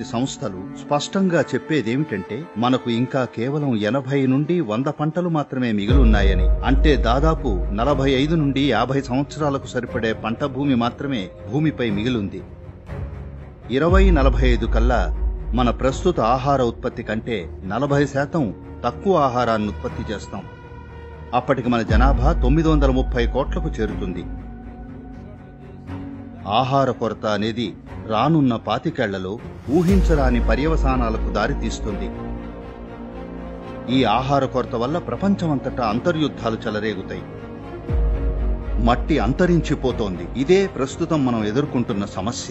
సంస్థలు స్పష్టంగా చెప్పేదేమిటంటే మనకు ఇంకా కేవలం 80 నుండి 100 పంటలు మాత్రమే మిగిలున్నాయని. అంటే దాదాపు 45 నుండి 50 సంవత్సరాలకు సరిపడే పంట భూమి మాత్రమే భూమిపై మిగిలుంది. 2045 కల్లా మన ప్రస్తుత ఆహార ఉత్పత్తి కంటే 40% తక్కువ ఆహారాన్ని ఉత్పత్తి చేస్తాం. అప్పటికి మన జనాభా 930 కోట్లకు చేరుతుంది. ఆహార కొరత అనేది రానున్న 25 ఏళ్లలో ఊహించరాని పర్యవసానాలకు దారితీస్తుంది. ఈ ఆహార కొరత వల్ల ప్రపంచమంతటా అంతర్యుద్ధాలు చెలరేగుతాయి. మట్టి అంతరించిపోతోంది. ఇదే ప్రస్తుతం మనం ఎదుర్కొంటున్న సమస్య.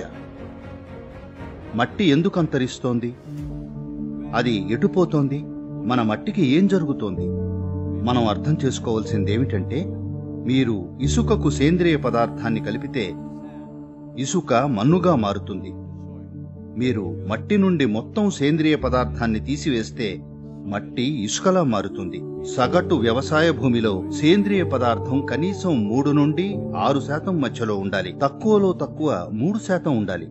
మట్టి ఎందుకు అంతరిస్తోంది? అది ఎటుపోతోంది? మన మట్టికి ఏం జరుగుతోంది? మనం అర్థం చేసుకోవాల్సిందేమిటంటే, మీరు ఇసుకకు సేంద్రియ పదార్థాన్ని కలిపితే ఇసుక మన్నుగా మారుతుంది. మీరు మట్టి నుండి మొత్తం సేంద్రియ పదార్థాన్ని తీసివేస్తే మట్టి ఇసుకలా మారుతుంది. సగటు వ్యవసాయ భూమిలో సేంద్రియ పదార్థం కనీసం 3 నుండి 6% మధ్యలో ఉండాలి. తక్కువలో తక్కువ 3% ఉండాలి.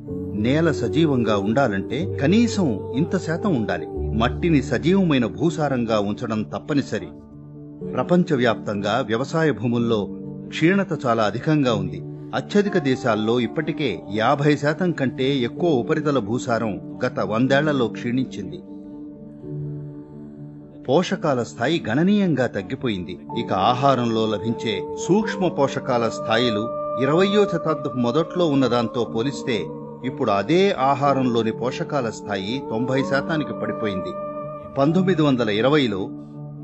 నేల సజీవంగా ఉండాలంటే కనీసం ఇంత శాతం ఉండాలి. మట్టిని సజీవమైన భూసారంగా ఉంచడం తప్పనిసరి. ప్రపంచవ్యాప్తంగా వ్యవసాయ భూముల్లో క్షీణత చాలా అధికంగా ఉంది. అత్యధిక దేశాల్లో ఇప్పటికే 50% కంటే ఎక్కువ ఉపరితల భూసారం గత 100 ఏళ్లలో క్షీణించింది. పోషకాల స్థాయి గణనీయంగా తగ్గిపోయింది. ఇక ఆహారంలో లభించే సూక్ష్మ పోషకాల స్థాయిలు 20వ శతాబ్దపు మొదట్లో ఉన్నదాంతో పోలిస్తే ఇప్పుడు అదే ఆహారంలోని పోషకాల స్థాయి 90%కి పడిపోయింది. 1920లో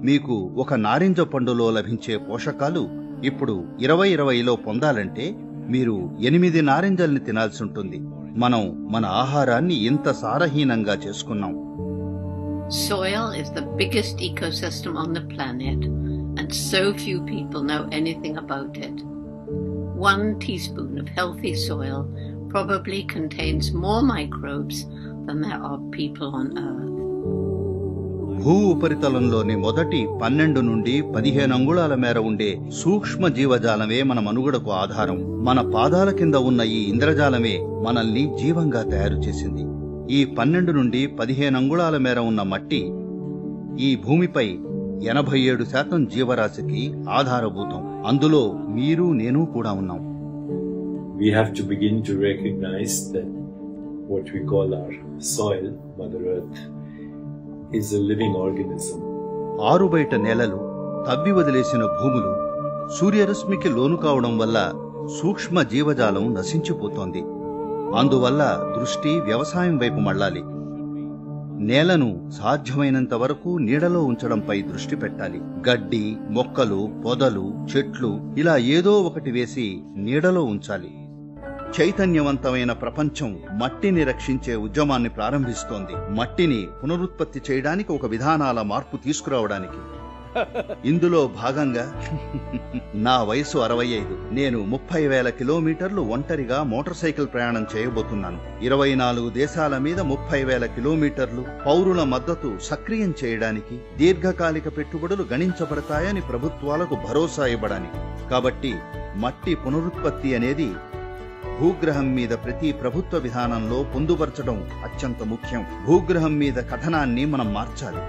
మీకు ఒక నారింజ పండులో లభించే పోషకాలు ఇప్పుడు 2020లో పొందాలంటే మీరు 8 నారింజల్ని తినాల్సి ఉంటుంది. మనం మన ఆహారాన్ని ఇంత సారహీనంగా చేసుకున్నాం. Soil is the biggest ecosystem on the planet, and so few people know anything about it. 1 teaspoon of healthy soil probably contains more microbes than there are people on Earth. భూ ఉపరితలంలోని మొదటి 12 నుండి 15 అంగుళాల మేర ఉండే సూక్ష్మ జీవజాలమే మన మనుగడకు ఆధారం. మన పాదాల కింద ఉన్న ఈ ఇంద్రజాలమే మనల్ని జీవంగా తయారు చేసింది. ఈ 12 నుండి 15 అంగుళాల మేర ఉన్న మట్టి ఈ భూమిపై 87% జీవరాశికి ఆధారభూతం. అందులో మీరు నేను కూడా ఉన్నాం. We have to begin to recognize that what we call our soil, Mother Earth, is a living organism. ఆరుబయట నేలలు, తవ్వి వదిలేసిన భూములు, సూర్యరశ్మికి లోను కావడం వల్ల సూక్ష్మ జీవజాలం నశించిపోతోంది. అందువల్ల దృష్టి వ్యవసాయం వైపు మళ్లాలి. నేలను సాధ్యమైనంత వరకు నీడలో ఉంచడంపై దృష్టి పెట్టాలి. గడ్డి, మొక్కలు, పొదలు, చెట్లు ఇలా ఏదో ఒకటి వేసి నీడలో ఉంచాలి. చైతన్యవంతమైన ప్రపంచం మట్టిని రక్షించే ఉద్యమాన్ని ప్రారంభిస్తోంది. మట్టిని పునరుత్పత్తి చేయడానికి ఒక విధానాల మార్పు తీసుకురావడానికి. ఇందులో భాగంగా నా వయసు 65. నేను 30,000 కిలోమీటర్లు ఒంటరిగా మోటార్ సైకిల్ ప్రయాణం చేయబోతున్నాను. 24 దేశాల మీద 30,000 కిలోమీటర్లు. పౌరుల మద్దతు సక్రియం చేయడానికి, దీర్ఘకాలిక పెట్టుబడులు గణించబడతాయని ప్రభుత్వాలకు భరోసా ఇవ్వడానికి. కాబట్టి మట్టి పునరుత్పత్తి అనేది భూగ్రహం మీద ప్రతి ప్రభుత్వ విధానంలో పొందుపరచడం అత్యంత ముఖ్యం. భూగ్రహం మీద కథనాన్ని మనం మార్చాలి.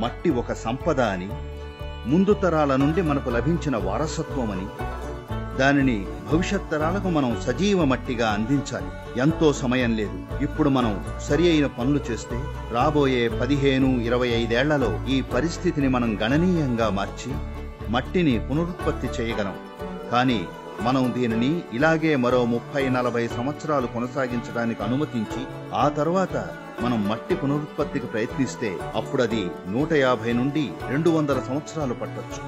మట్టి ఒక సంపద అని, ముందు తరాల నుండి మనకు లభించిన వారసత్వమని, దానిని భవిష్యత్ తరాలకు మనం సజీవ మట్టిగా అందించాలి. ఎంతో సమయం లేదు. ఇప్పుడు మనం సరి అయిన పనులు చేస్తే రాబోయే 15-25 ఏళ్లలో ఈ పరిస్థితిని మనం గణనీయంగా మార్చి మట్టిని పునరుత్పత్తి చేయగలం. కానీ మనం దీనిని ఇలాగే మరో 30-40 సంవత్సరాలు కొనసాగించడానికి అనుమతించి ఆ తర్వాత మనం మట్టి పునరుత్పత్తికి ప్రయత్నిస్తే అప్పుడది 150 నుండి 200 సంవత్సరాలు పట్టొచ్చు.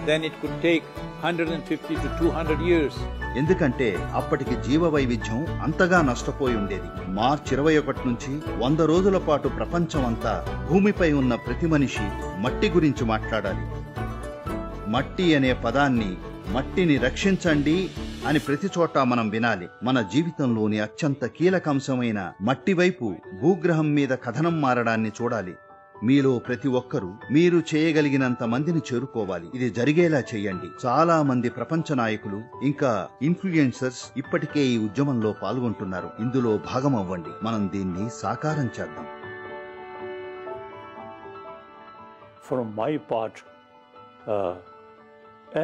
Then it could take 150 to 200 years. ఎందుకంటే అప్పటికి జీవ వైవిధ్యం అంతగా నష్టపోయి ఉండేది. మార్చి 21 నుంచి 100 రోజుల పాటు ప్రపంచం అంతా భూమిపై ఉన్న ప్రతి మనిషి మట్టి గురించి మాట్లాడాలి. మట్టి అనే పదాన్ని, మట్టిని రక్షించండి అని ప్రతి చోట మనం వినాలి. మన జీవితంలోని అత్యంత కీలక అంశమైన మట్టి వైపు భూగ్రహం మీద కథనం మారడాన్ని చూడాలి. మీలో ప్రతి ఒక్కరూ మీరు చేయగలిగినంత మందిని చేరుకోవాలి. ఇది జరిగేలా చేయండి. చాలా మంది ప్రపంచ నాయకులు ఇంకా ఇన్ఫ్లుయెన్సర్స్ ఇప్పటికే ఈ ఉద్యమంలో పాల్గొంటున్నారు. ఇందులో భాగమవ్వండి. మనం దీన్ని సాకారం చేద్దాం. From my part,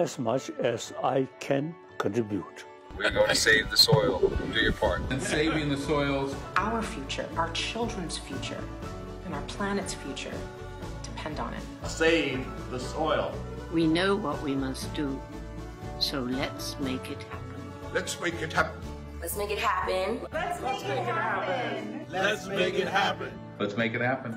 as much as I can contribute. We're going to save the soil. Do your part. And saving the soils. Our future, our children's future, and our planet's future depend on it. Save the soil. We know what we must do, so let's make it happen. Let's make it happen. Let's make it happen. Let's make it happen. Let's make it happen. Let's make it happen. Let's make it happen.